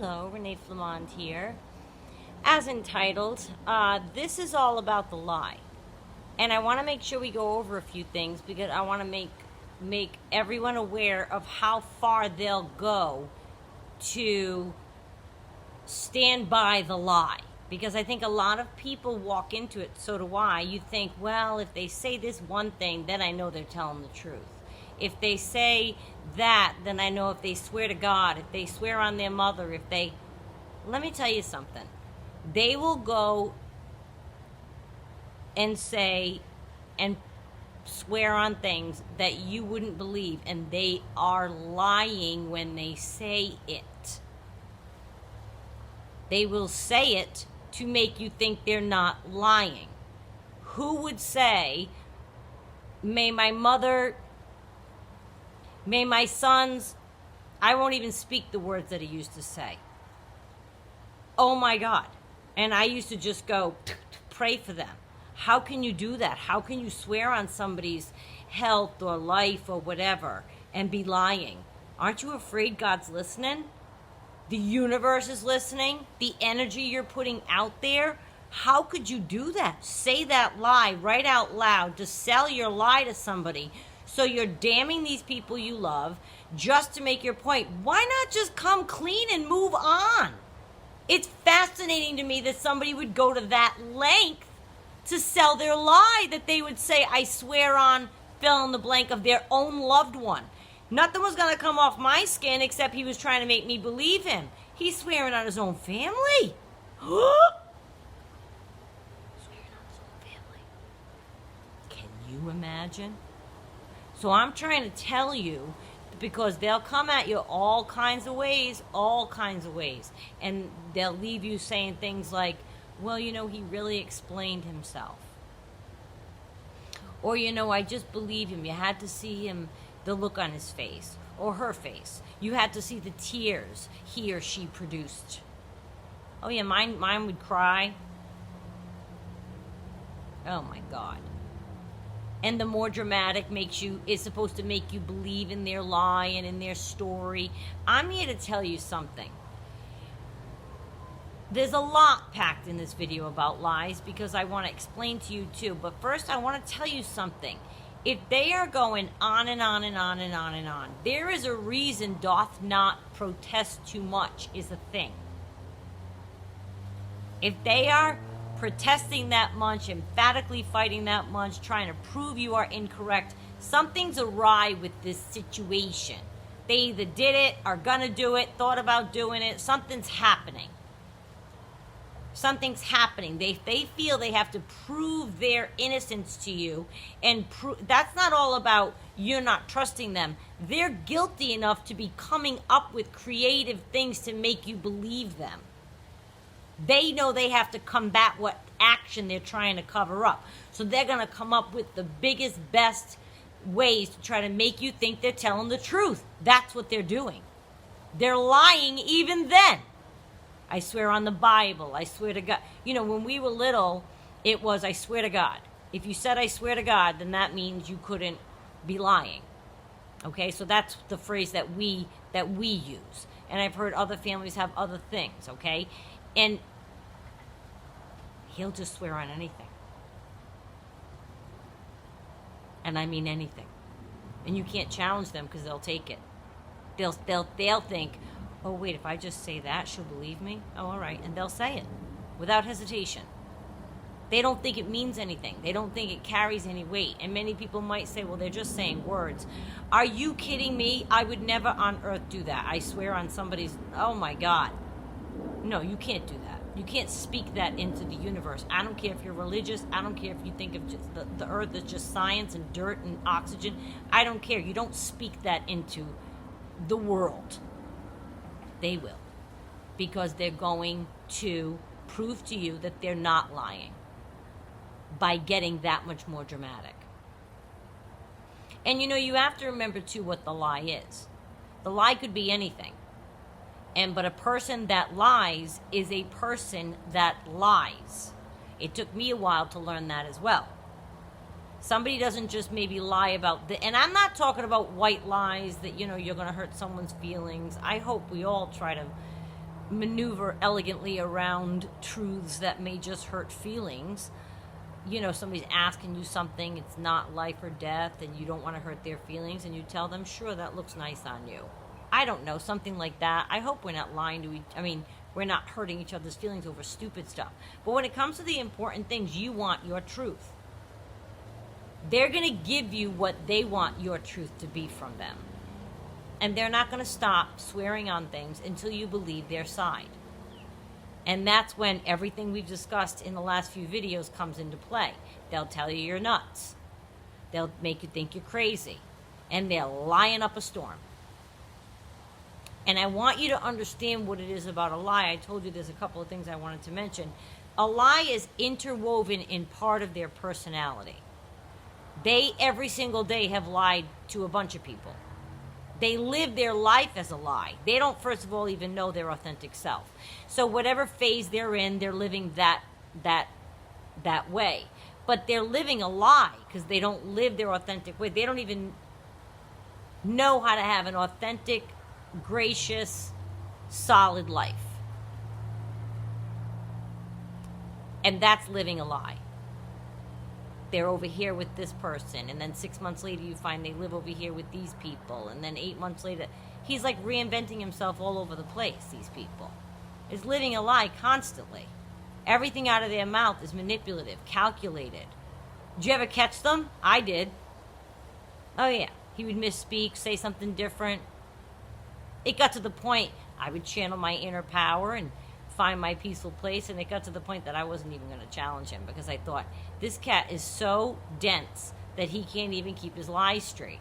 Hello, Renee Flamond here. As entitled, this is all about the lie. And I want to make sure we go over a few things because I want to make everyone aware of how far they'll go to stand by the lie. Because I think a lot of people walk into it, so do I. You think, well, if they say this one thing, then I know they're telling the truth. If they say that, then I know if they swear to God, if they swear on their mother, if they... Let me tell you something. They will go and say and swear on things that you wouldn't believe, and they are lying when they say it. They will say it to make you think they're not lying. Who would say, may my sons, I won't even speak the words that he used to say. Oh my God. And I used to just go pray for them. How can you do that? How can you swear on somebody's health or life or whatever and be lying? Aren't you afraid God's listening? The universe is listening. The energy you're putting out there. How could you do that? Say that lie right out loud to sell your lie to somebody. So you're damning these people you love just to make your point. Why not just come clean and move on? It's fascinating to me that somebody would go to that length to sell their lie, that they would say, I swear on fill in the blank of their own loved one. Nothing was going to come off my skin except he was trying to make me believe him. He's swearing on his own family. Swearing on his own family. Can you imagine? So I'm trying to tell you, because they'll come at you all kinds of ways. And they'll leave you saying things like, well, he really explained himself. Or, I just believe him. You had to see him, the look on his face or her face. You had to see the tears he or she produced. Oh, yeah, mine would cry. Oh, my God. And the more dramatic is supposed to make you believe in their lie and in their story. I'm here to tell you something. There's a lot packed in this video about lies because I want to explain to you too. But first I want to tell you something. If they are going on and on and on and on and on, there is a reason doth not protest too much is a thing. If they are protesting that much, emphatically fighting that much, trying to prove you are incorrect, something's awry with this situation. They either did it, are gonna do it, thought about doing it, something's happening. Something's happening. They feel they have to prove their innocence to you, and that's not all about you're not trusting them. They're guilty enough to be coming up with creative things to make you believe them. They know they have to combat what action they're trying to cover up. So they're going to come up with the biggest, best ways to try to make you think they're telling the truth. That's what they're doing. They're lying even then. I swear on the Bible. I swear to God. When we were little, it was I swear to God. If you said I swear to God, then that means you couldn't be lying. Okay, so that's the phrase that we use. And I've heard other families have other things, okay? And he'll just swear on anything. And I mean anything. And you can't challenge them because they'll take it. They'll think, oh wait, if I just say that, she'll believe me? Oh, all right. And they'll say it without hesitation. They don't think it means anything. They don't think it carries any weight. And many people might say, well, they're just saying words. Are you kidding me? I would never on earth do that. I swear on somebody's, oh my God. No, you can't do that. You can't speak that into the universe. I don't care if you're religious. I don't care if you think of just the earth is just science and dirt and oxygen. I don't care. You don't speak that into the world. They will. Because they're going to prove to you that they're not lying by getting that much more dramatic. And you have to remember too what the lie is. The lie could be anything. But a person that lies is a person that lies. It took me a while to learn that as well. Somebody doesn't just maybe lie about and I'm not talking about white lies that, you're going to hurt someone's feelings. I hope we all try to maneuver elegantly around truths that may just hurt feelings. Somebody's asking you something, it's not life or death, and you don't want to hurt their feelings, and you tell them, sure, that looks nice on you. I don't know, something like that. I hope we're not lying to we're not hurting each other's feelings over stupid stuff. But when it comes to the important things, you want your truth. They're going to give you what they want your truth to be from them. And they're not going to stop swearing on things until you believe their side. And that's when everything we've discussed in the last few videos comes into play. They'll tell you you're nuts. They'll make you think you're crazy. And they'll line up a storm. And I want you to understand what it is about a lie. I told you there's a couple of things I wanted to mention. A lie is interwoven in part of their personality. They, every single day, have lied to a bunch of people. They live their life as a lie. They don't, first of all, even know their authentic self. So whatever phase they're in, they're living that way. But they're living a lie because they don't live their authentic way. They don't even know how to have an authentic, gracious, solid life. And that's living a lie. They're over here with this person, and then 6 months later you find they live over here with these people, and then 8 months later, he's like reinventing himself all over the place, these people. Is living a lie constantly. Everything out of their mouth is manipulative, calculated. Did you ever catch them? I did. Oh yeah, he would misspeak, say something different. It got to the point I would channel my inner power and find my peaceful place, and it got to the point that I wasn't even going to challenge him because I thought, this cat is so dense that he can't even keep his lies straight.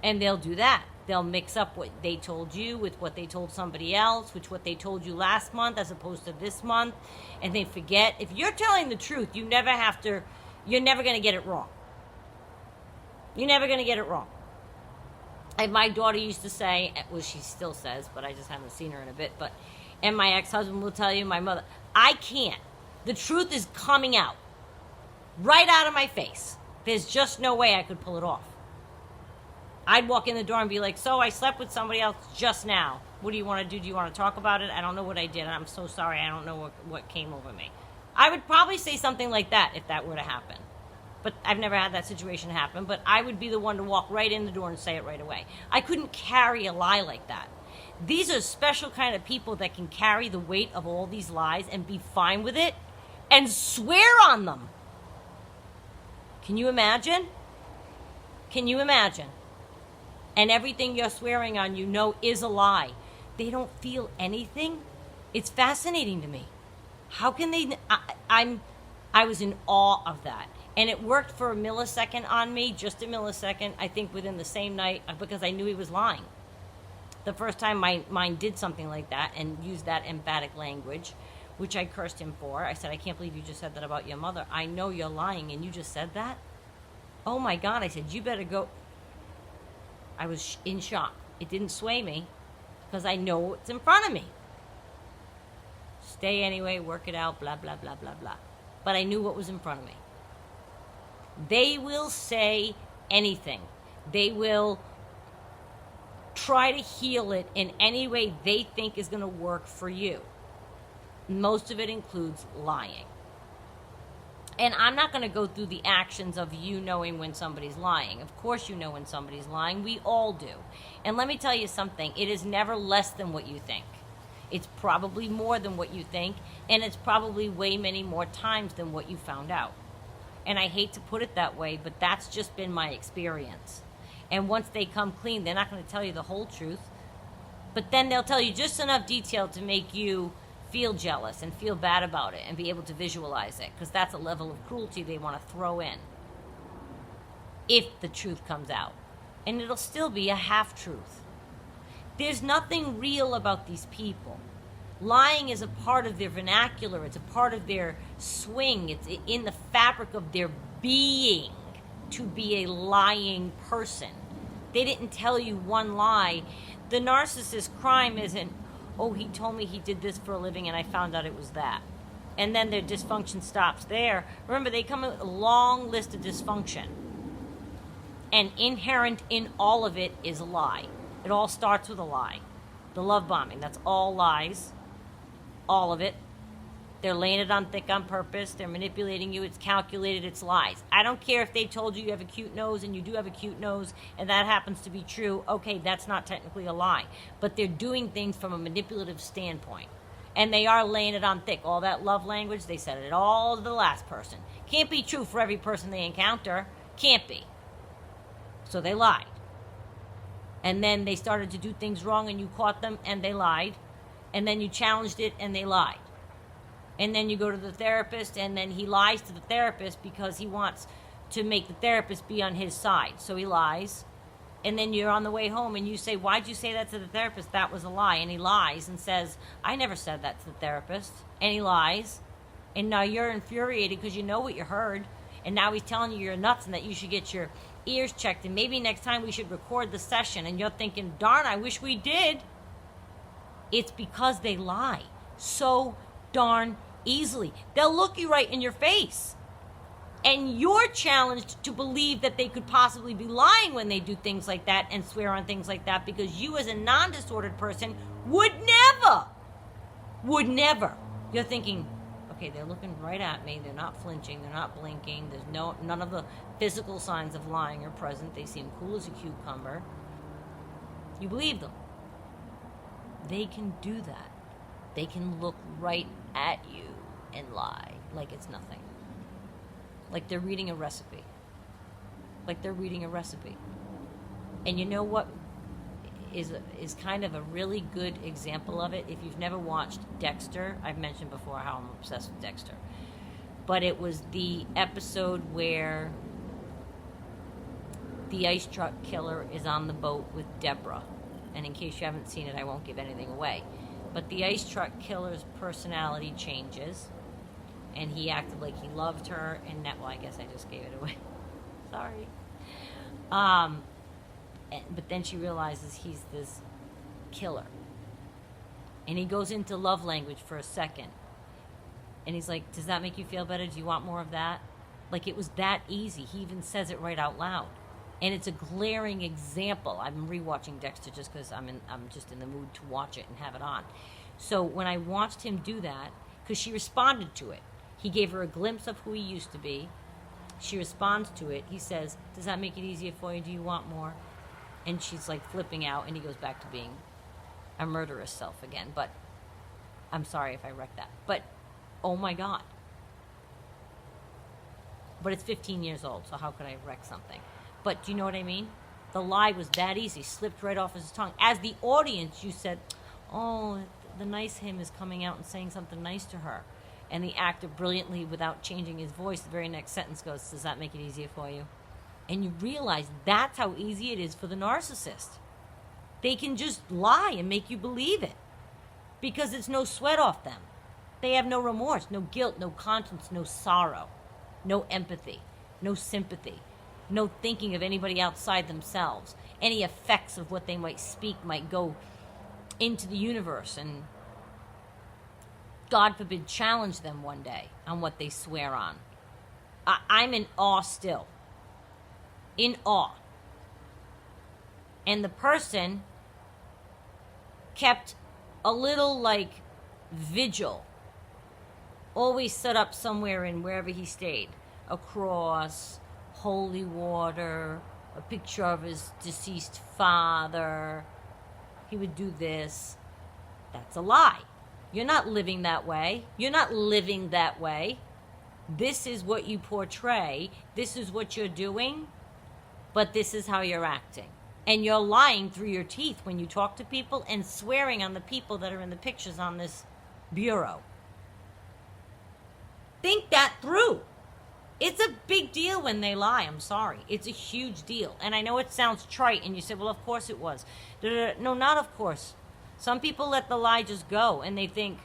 And they'll do that. They'll mix up what they told you with what they told somebody else, with what they told you last month as opposed to this month, and they forget. If you're telling the truth, you're never going to get it wrong. You're never going to get it wrong. And my daughter used to say, well, she still says, but I just haven't seen her in a bit, and my ex-husband will tell you, my mother, I can't. The truth is coming out. Right out of my face. There's just no way I could pull it off. I'd walk in the door and be like, so I slept with somebody else just now. What do you want to do? Do you want to talk about it? I don't know what I did. I'm so sorry. I don't know what came over me. I would probably say something like that if that were to happen. But I've never had that situation happen. But I would be the one to walk right in the door and say it right away. I couldn't carry a lie like that. These are special kind of people that can carry the weight of all these lies and be fine with it and swear on them. Can you imagine? Can you imagine? And everything you're swearing on, is a lie. They don't feel anything. It's fascinating to me. How can they? I was in awe of that. And it worked for a millisecond on me, just a millisecond, I think within the same night, because I knew he was lying. The first time my mind did something like that and used that emphatic language, which I cursed him for. I said, I can't believe you just said that about your mother. I know you're lying and you just said that? Oh my God, I said, you better go. I was in shock. It didn't sway me because I know what's in front of me. Stay anyway, work it out, blah, blah, blah, blah, blah. But I knew what was in front of me. They will say anything. They will try to heal it in any way they think is going to work for you. Most of it includes lying. And I'm not going to go through the actions of you knowing when somebody's lying. Of course you know when somebody's lying. We all do. And let me tell you something. It is never less than what you think. It's probably more than what you think. And it's probably way many more times than what you found out. And I hate to put it that way, but that's just been my experience. And once they come clean, they're not going to tell you the whole truth. But then they'll tell you just enough detail to make you feel jealous and feel bad about it and be able to visualize it. Because that's a level of cruelty they want to throw in. If the truth comes out. And it'll still be a half-truth. There's nothing real about these people. Lying is a part of their vernacular. It's a part of their swing. It's in the fabric of their being to be a lying person. They didn't tell you one lie. The narcissist crime isn't, oh, he told me he did this for a living and I found out it was that. And then their dysfunction stops there. Remember, they come with a long list of dysfunction. And inherent in all of it is a lie. It all starts with a lie. The love bombing, that's all lies. all of it. They're laying it on thick on purpose. They're manipulating you. It's calculated. It's lies. I don't care if they told you you have a cute nose and you do have a cute nose and that happens to be true. Okay, that's not technically a lie. But they're doing things from a manipulative standpoint. And they are laying it on thick. All that love language, they said it all to the last person. Can't be true for every person they encounter. Can't be. So they lied. And then they started to do things wrong and you caught them and they lied. And then you challenged it and they lied. And then you go to the therapist and then he lies to the therapist because he wants to make the therapist be on his side. So he lies. And then you're on the way home and you say, why'd you say that to the therapist? That was a lie. And he lies and says, I never said that to the therapist. And he lies. And now you're infuriated because you know what you heard. And now he's telling you you're nuts and that you should get your ears checked. And maybe next time we should record the session. And you're thinking, darn, I wish we did. It's because they lie so darn easily. They'll look you right in your face. And you're challenged to believe that they could possibly be lying when they do things like that and swear on things like that because you as a non-disordered person would never. You're thinking, okay, they're looking right at me. They're not flinching. They're not blinking. There's none of the physical signs of lying are present. They seem cool as a cucumber. You believe them. They can do that. They can look right at you and lie like it's nothing. Like they're reading a recipe. And you know what is kind of a really good example of it? If you've never watched Dexter, I've mentioned before how I'm obsessed with Dexter. But it was the episode where the ice truck killer is on the boat with Deborah. And in case you haven't seen it, I won't give anything away. But the ice truck killer's personality changes. And he acted like he loved her. And that, well, I guess I just gave it away. Sorry. But then she realizes he's this killer. And he goes into love language for a second. And he's like, does that make you feel better? Do you want more of that? Like it was that easy. He even says it right out loud. And it's a glaring example. I'm rewatching Dexter just because I'm just in the mood to watch it and have it on. So when I watched him do that, because she responded to it. He gave her a glimpse of who he used to be. She responds to it. He says, does that make it easier for you? Do you want more? And she's like flipping out, and he goes back to being a murderous self again. But I'm sorry if I wrecked that. But, oh my God. But it's 15 years old, so how could I wreck something? But do you know what I mean? The lie was that easy, slipped right off his tongue. As the audience, you said, oh, the nice him is coming out and saying something nice to her. And the actor brilliantly, without changing his voice, the very next sentence goes, does that make it easier for you? And you realize that's how easy it is for the narcissist. They can just lie and make you believe it. Because it's no sweat off them. They have no remorse, no guilt, no conscience, no sorrow, no empathy, no sympathy, no thinking of anybody outside themselves. Any effects of what they might speak might go into the universe and, God forbid, challenge them one day on what they swear on. I'm in awe still. In awe. And the person kept a little like vigil. Always set up somewhere in wherever he stayed. A cross, holy water, a picture of his deceased father. He would do this. That's a lie. You're not living that way. You're not living that way. This is what you portray. This is what you're doing. But this is how you're acting. And you're lying through your teeth when you talk to people and swearing on the people that are in the pictures on this bureau. Think that through. It's a big deal when they lie. I'm sorry. It's a huge deal. And I know it sounds trite, and you say, well, of course it was. No, not of course. Some people let the lie just go, and they think,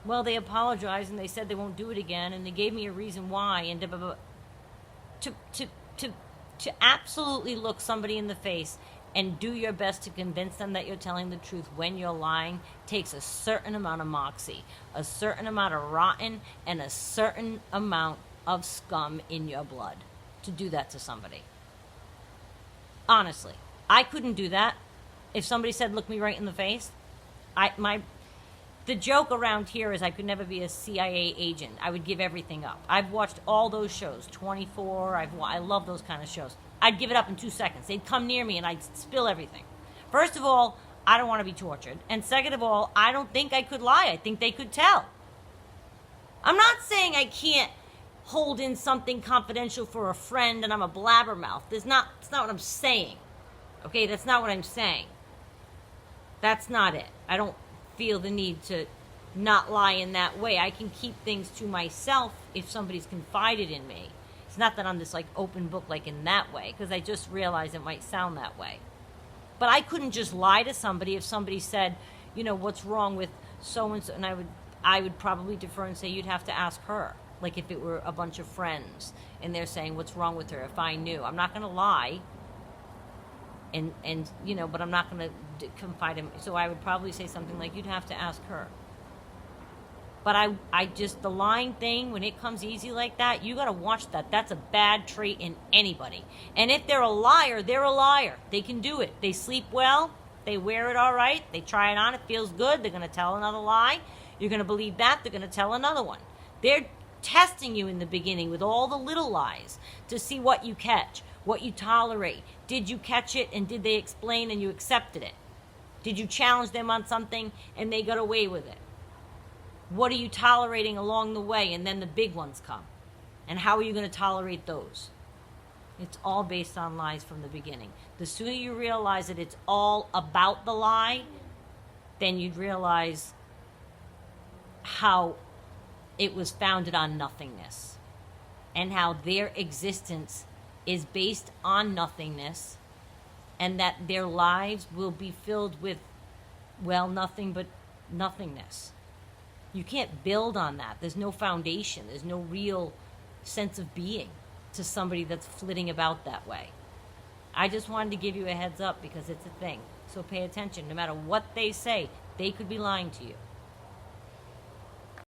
well, they apologized, and they said they won't do it again, and they gave me a reason why, and blah, blah, blah. To absolutely look somebody in the face and do your best to convince them that you're telling the truth when you're lying takes a certain amount of moxie, a certain amount of rotten, and a certain amount of scum in your blood to do that to somebody. Honestly, I couldn't do that. If somebody said, look me right in the face, The joke around here is I could never be a CIA agent. I would give everything up. I've watched all those shows, 24. I love those kind of shows. I'd give it up in 2 seconds. They'd come near me and I'd spill everything. First of all, I don't want to be tortured. And second of all, I don't think I could lie. I think they could tell. I'm not saying I can't hold in something confidential for a friend and I'm a blabbermouth. That's not what I'm saying. Okay, that's not what I'm saying. That's not it. I don't feel the need to not lie in that way. I can keep things to myself if somebody's confided in me. It's not that I'm this like open book like in that way, because I just realize it might sound that way. But I couldn't just lie to somebody if somebody said, you know, what's wrong with so-and-so, and I would probably defer and say, you'd have to ask her. Like if it were a bunch of friends and they're saying, what's wrong with her? If I knew. I'm not going to lie. And you know, but I'm not going to confide in. So I would probably say something like, you'd have to ask her. But I just, the lying thing, when it comes easy like that, you got to watch that. That's a bad trait in anybody. And if they're a liar, they're a liar. They can do it. They sleep well. They wear it all right. They try it on. It feels good. They're going to tell another lie. You're going to believe that. They're going to tell another one. They're testing you in the beginning with all the little lies to see what you catch, what you tolerate. Did you catch it and did they explain and you accepted it? Did you challenge them on something and they got away with it? What are you tolerating along the way? And then the big ones come. And how are you going to tolerate those? It's all based on lies from the beginning. The sooner you realize that it's all about the lie, then you'd realize how it was founded on nothingness. And how their existence is based on nothingness. And that their lives will be filled with, well, nothing but nothingness. You can't build on that. There's no foundation. There's no real sense of being to somebody that's flitting about that way. I just wanted to give you a heads up because it's a thing. So pay attention. No matter what they say, they could be lying to you.